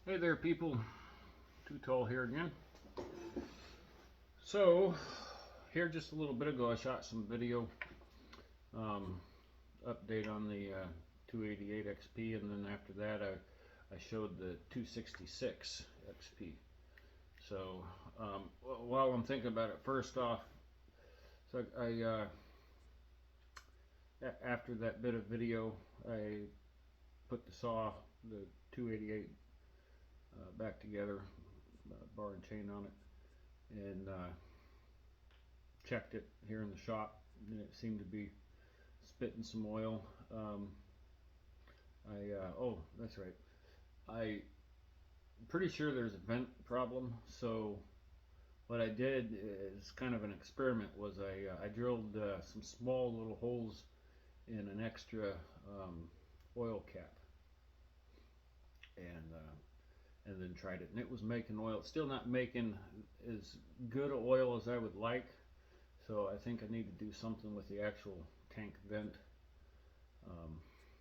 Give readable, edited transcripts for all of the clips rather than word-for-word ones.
Hey there, people. Too Tall here again. So, here just a little bit ago, I shot some video update on the 288 XP, and then after that, I showed the 266 XP. So, while I'm thinking about it, first off, so after that bit of video, I put the 288 back together, bar and chain on it, and checked it here in the shop, and it seemed to be spitting some oil. Oh, that's right. I'm pretty sure there's a vent problem. So what I did is kind of an experiment. Was I drilled some small little holes in an extra oil cap, and then tried it, and it was making oil. It's still not making as good oil as I would like. So I think I need to do something with the actual tank vent,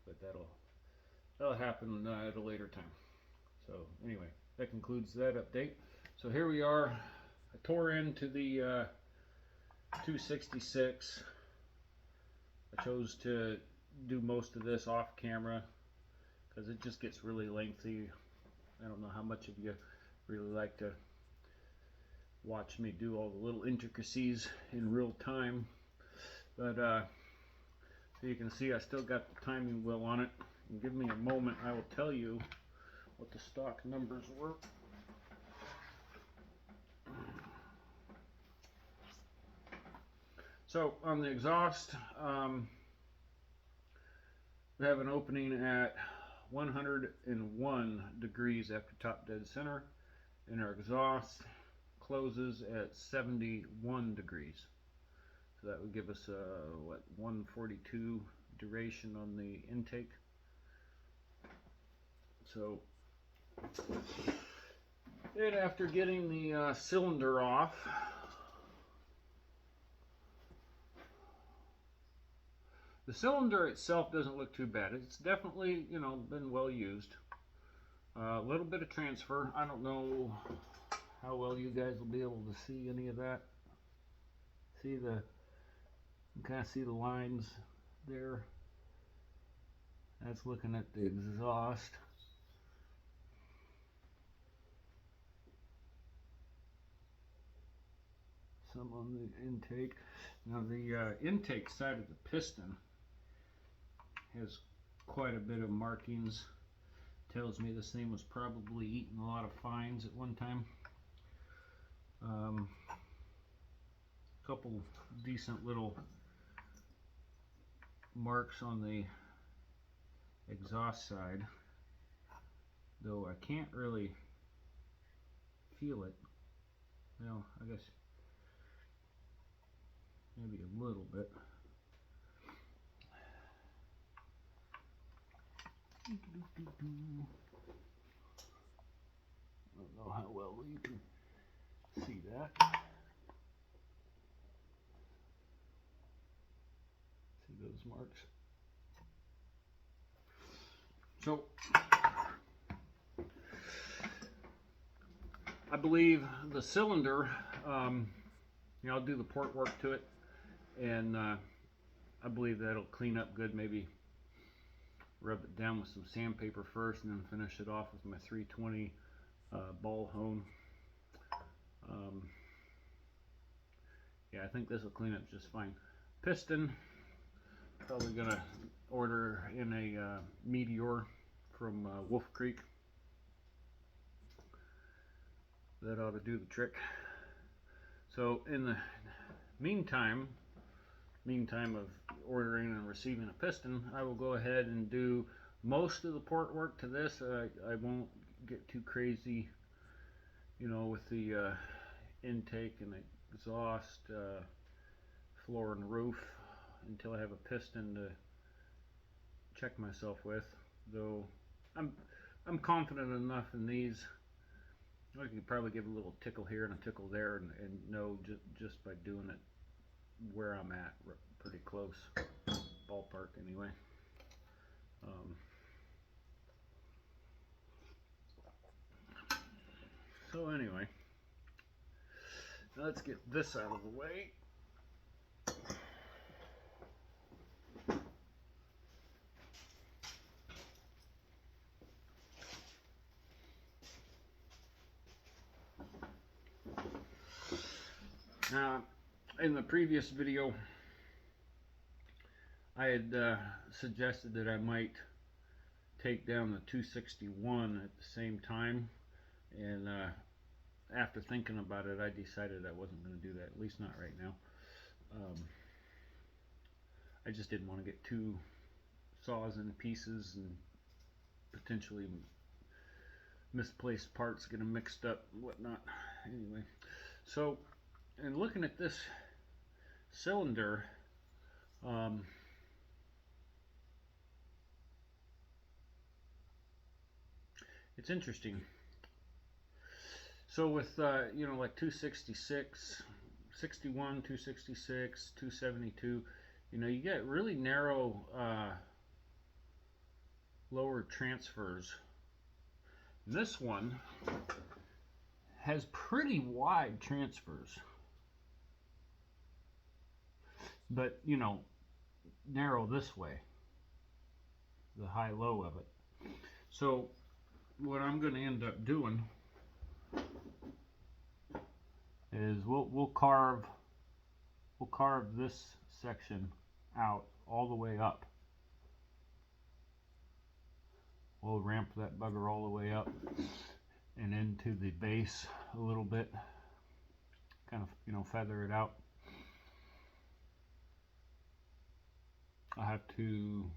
but that'll happen at a later time. So anyway, that concludes that update. So here we are. I tore into the 266. I chose to do most of this off camera because it just gets really lengthy. I don't know how much of you really like to watch me do all the little intricacies in real time, but so you can see I still got the timing wheel on it. And give me a moment, I will tell you what the stock numbers were. So on the exhaust, we have an opening at 101 degrees after top dead center, and our exhaust closes at 71 degrees. So that would give us what, 142 duration on the intake. So then after getting the cylinder off, the cylinder itself doesn't look too bad. It's definitely, been well used. A little bit of transfer. I don't know how well you guys will be able to see any of that. You can kind of see the lines there. That's looking at the exhaust. Some on the intake. Now the intake side of the piston has quite a bit of markings. Tells me this thing was probably eating a lot of fines at one time. Couple decent little marks on the exhaust side, though I can't really feel it. Well, I guess maybe a little bit. I don't know how well you can see that. See those marks? So I believe the cylinder, I'll do the port work to it, and I believe that'll clean up good. Maybe rub it down with some sandpaper first, and then finish it off with my 320 ball hone. Yeah, I think this will clean up just fine. Piston, probably gonna order in a Meteor from Wolf Creek. That ought to do the trick. So in the meantime of ordering and receiving a piston, I will go ahead and do most of the port work to this. I won't get too crazy, with the intake and exhaust, floor and roof, until I have a piston to check myself with. Though I'm confident enough in these. I could probably give a little tickle here and a tickle there, and know just by doing it where I'm at, pretty close, ballpark anyway. So anyway, let's get this out of the way. Now, in the previous video, I had suggested that I might take down the 261 at the same time, and after thinking about it, I decided I wasn't going to do that, at least not right now. I just didn't want to get two saws in pieces and potentially misplaced parts, get them mixed up and whatnot. Anyway, so in looking at this cylinder, it's interesting. So with you know, like 266, 61, 266, 272, you know, you get really narrow lower transfers. This one has pretty wide transfers, but you know, narrow this way, the high-low of it. So what I'm going to end up doing is we'll carve this section out all the way up. We'll ramp that bugger all the way up and into the base a little bit, kind of, you know, feather it out. I have to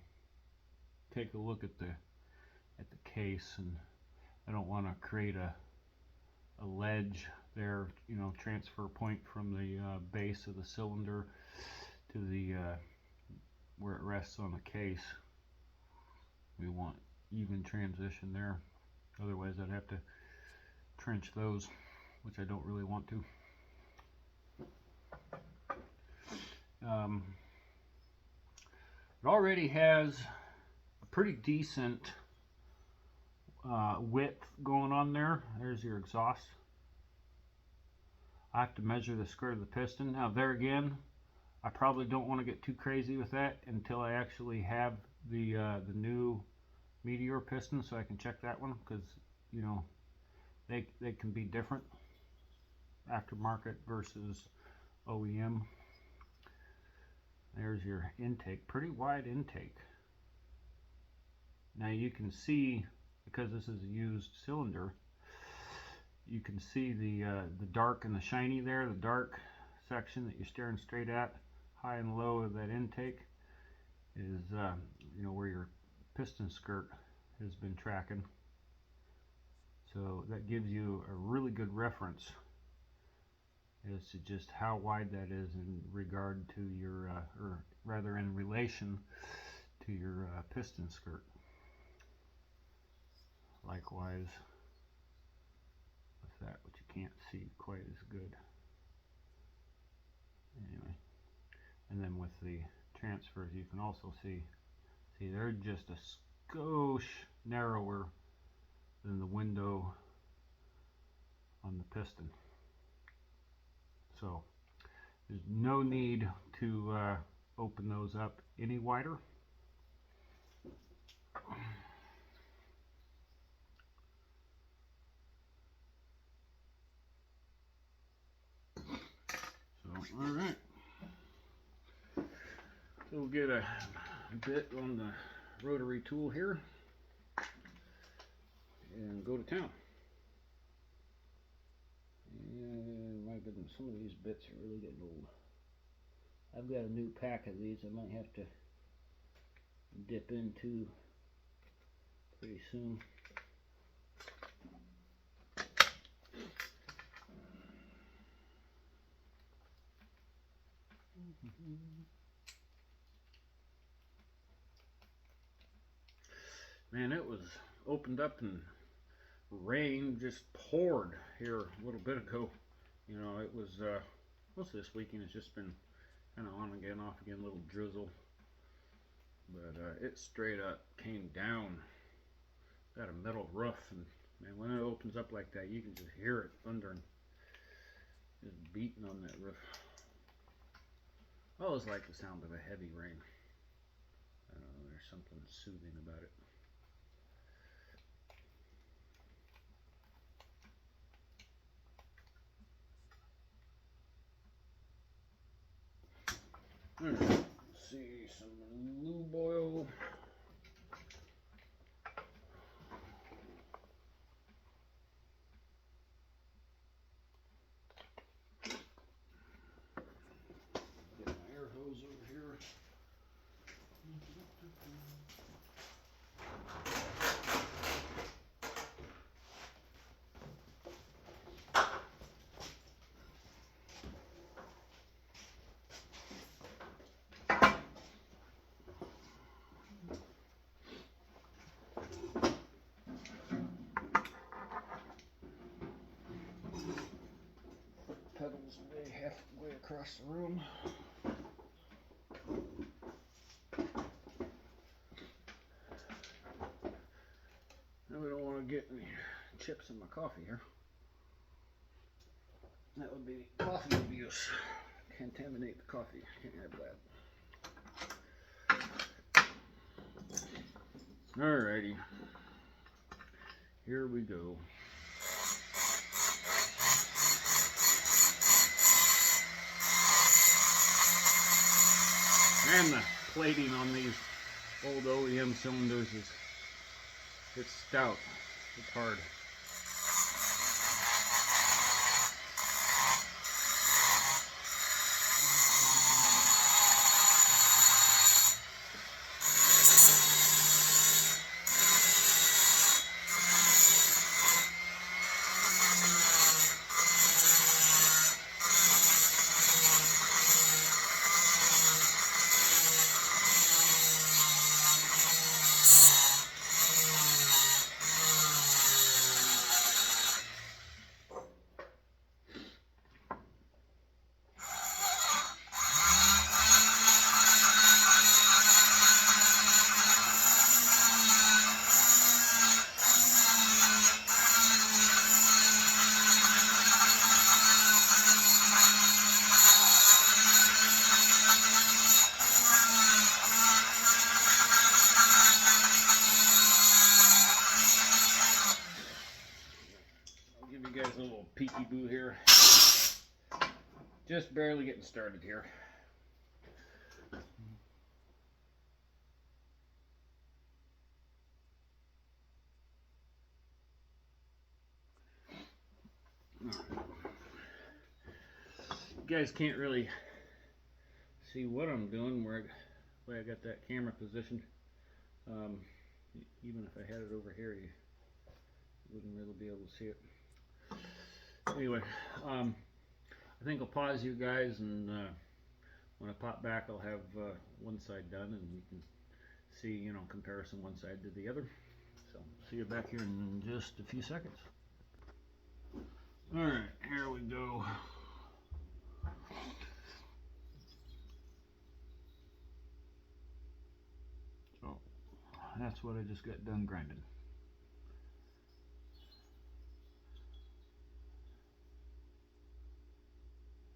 take a look at the case, and I don't want to create a ledge there, you know, transfer point from the base of the cylinder to the where it rests on the case. We want even transition there, otherwise I'd have to trench those, which I don't really want to. It already has a pretty decent width going on there. There's your exhaust. I have to measure the skirt of the piston. Now there again, I probably don't want to get too crazy with that until I actually have the new Meteor piston, so I can check that one, because you know, they can be different, aftermarket versus OEM. There's your intake, pretty wide intake. Now you can see, because this is a used cylinder, you can see the dark and the shiny there. The dark section that you're staring straight at, high and low of that intake, is you know, where your piston skirt has been tracking. So that gives you a really good reference as to just how wide that is in regard to your, or rather in relation to your piston skirt. Likewise with that, which you can't see quite as good. Anyway, and then with the transfers, you can also see they're just a skosh narrower than the window on the piston. So there's no need to open those up any wider. So, all right. So we'll get a bit on the rotary tool here and go to town. And my goodness, some of these bits are really getting old. I've got a new pack of these I might have to dip into pretty soon. Man, it was opened up and rain just poured here a little bit ago. You know, it was most of this weekend has just been kind of on again, off again, little drizzle. But it straight up came down. Got a metal roof, and man, when it opens comes up like that, you can just hear it thundering, just beating on that roof. I always like the sound of a heavy rain. I don't know, there's something soothing about it. Alright, see some lube oil. Get my air hose over here. Pedals way halfway across the room. Now we don't want to get any chips in my coffee here. That would be coffee abuse. Contaminate the coffee. Can't have that. Alrighty. Here we go. And the plating on these old OEM cylinders it's stout. It's hard. Peeky-boo here. Just barely getting started here. You guys can't really see what I'm doing where I got that camera positioned. Even if I had it over here, you wouldn't really be able to see it. Anyway, I think I'll pause you guys, and when I pop back, I'll have one side done, and we can see, you know, comparison one side to the other. So, see you back here in just a few seconds. All right, here we go. So, that's what I just got done grinding.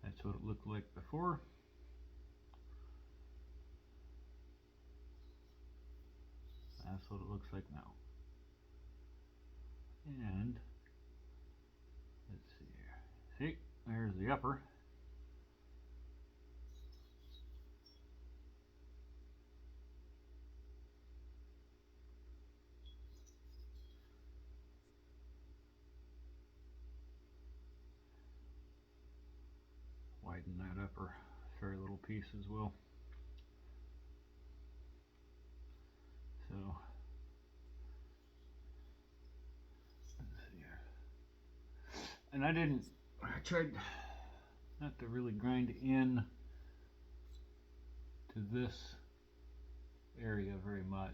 That's what it looked like before. That's what it looks like now. And let's see here. See, there's the upper. Widen that upper very little piece as well. So let's see here. And I tried not to really grind in to this area very much.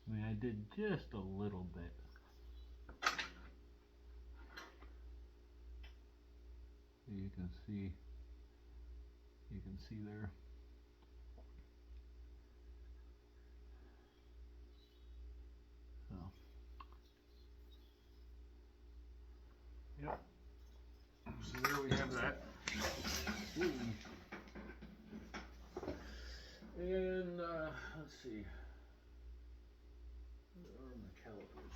I mean, I did just a little bit. You can see there. So And let's see, where are my calipers?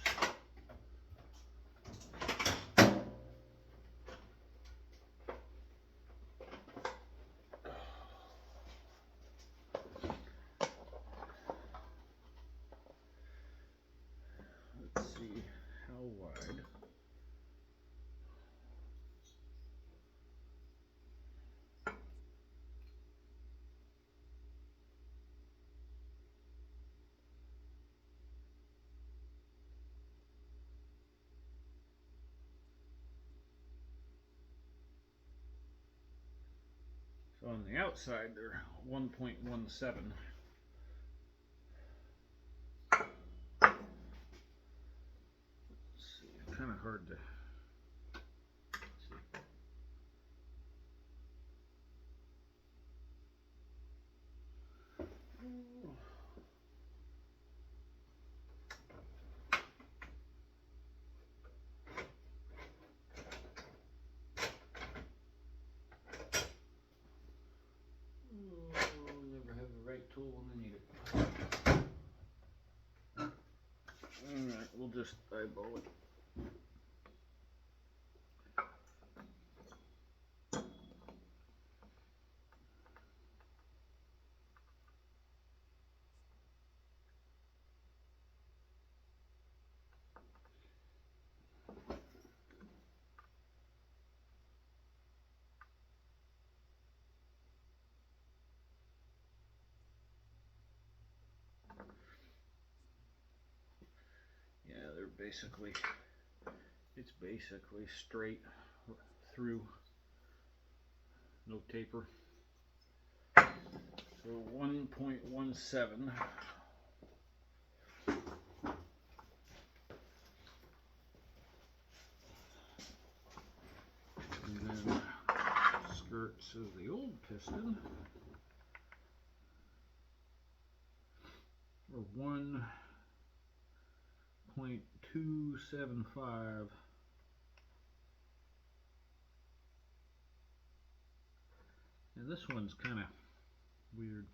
Let's see how wide. So on the outside, they're 1.17. Kind of hard to see. Never have the right tool when I need it. Alright, we'll just eyeball it. Yeah, it's basically straight through, no taper. So 1.17. And then skirts of the old piston are 1.275. And this one's kind of weird.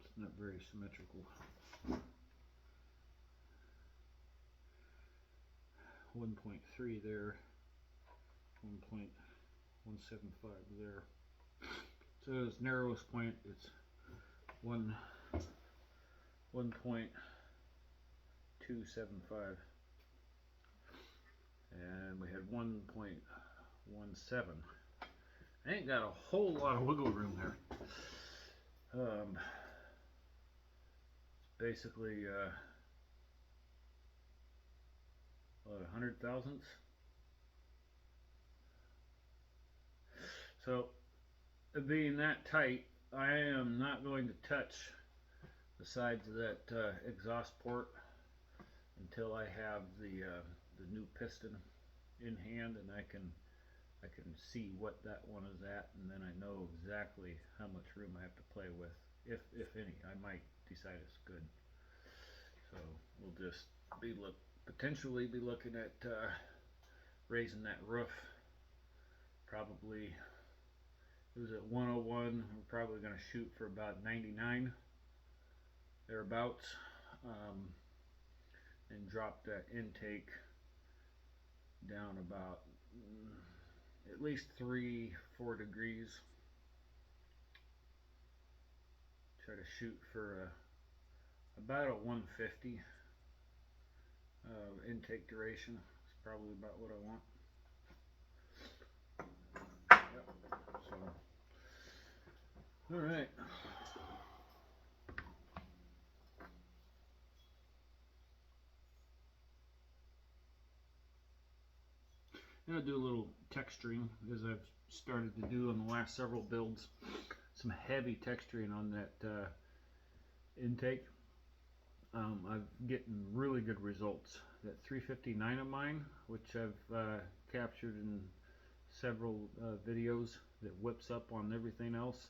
It's not very symmetrical. 1.3 there, 1.175 there. So its narrowest point, it's 1.275, and we had 1.17. I ain't got a whole lot of wiggle room there. It's basically what, 100 thousandths. So, being that tight, I am not going to touch the sides of that exhaust port until I have the new piston in hand, and I can see what that one is at, and then I know exactly how much room I have to play with, if any. I might decide it's good. So we'll just potentially be looking at raising that roof. Probably, it was at 101. We're probably going to shoot for about 99 thereabouts, and drop that intake down about at least 3-4 degrees. Try to shoot for about a 150 intake duration. It's probably about what I want. Yep. So, all right. And I'll do a little texturing, as I've started to do on the last several builds. Some heavy texturing on that intake. I'm getting really good results. That 359 of mine, which I've captured in several videos, that whips up on everything else.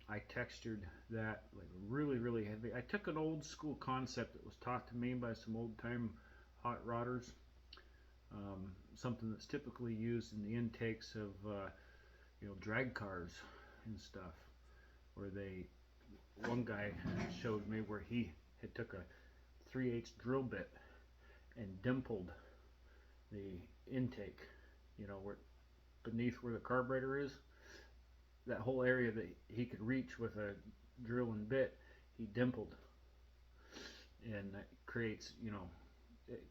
I textured that like really heavy. I took an old school concept that was taught to me by some old time hot rodders. Something that's typically used in the intakes of drag cars, and stuff, where one guy showed me where he had took a 3/8 drill bit and dimpled the intake, where beneath where the carburetor is, that whole area that he could reach with a drill and bit, he dimpled, and that creates,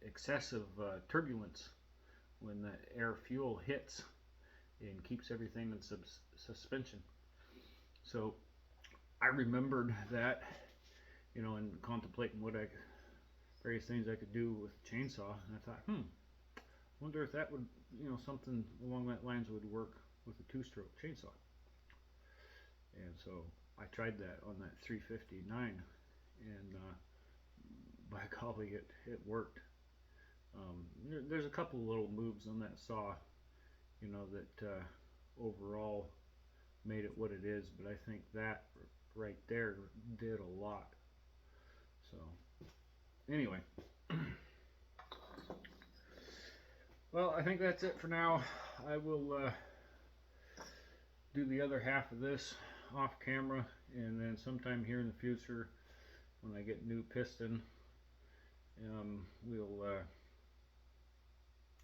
excessive turbulence when the air fuel hits and keeps everything in suspension. So I remembered that, and contemplating various things I could do with a chainsaw, and I thought, wonder if that would, something along that lines would work with a two-stroke chainsaw. And so I tried that on that 359, and by golly, it worked. There's a couple of little moves on that saw, that overall made it what it is, but I think that right there did a lot. So anyway, well, I think that's it for now. I will do the other half of this off camera, and then sometime here in the future, when I get new piston,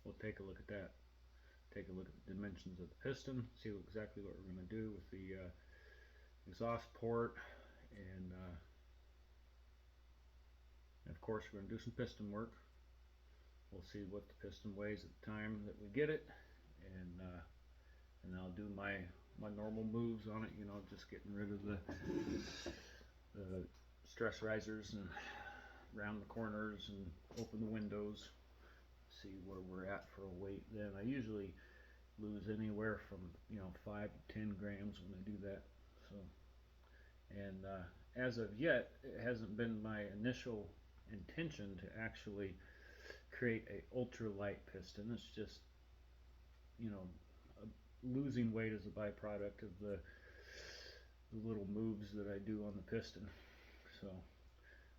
we'll take a look at that. Take a look at the dimensions of the piston, see exactly what we're going to do with the exhaust port, and of course we're going to do some piston work. We'll see what the piston weighs at the time that we get it, and I'll do my normal moves on it, just getting rid of the stress risers and round the corners and open the windows, see where we're at for a weight. Then I usually lose anywhere from 5 to 10 grams when I do that. So, and as of yet, it hasn't been my initial intention to actually create a ultralight piston. It's just losing weight as a byproduct of the little moves that I do on the piston. So,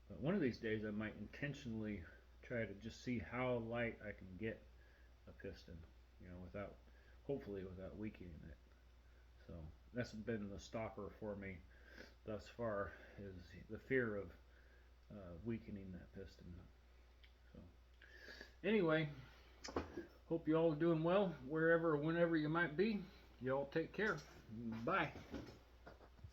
but one of these days I might intentionally try to just see how light I can get a piston, hopefully without weakening it. So that's been the stopper for me thus far, is the fear of weakening that piston. So anyway, hope you all are doing well, wherever or whenever you might be. You all take care. Bye.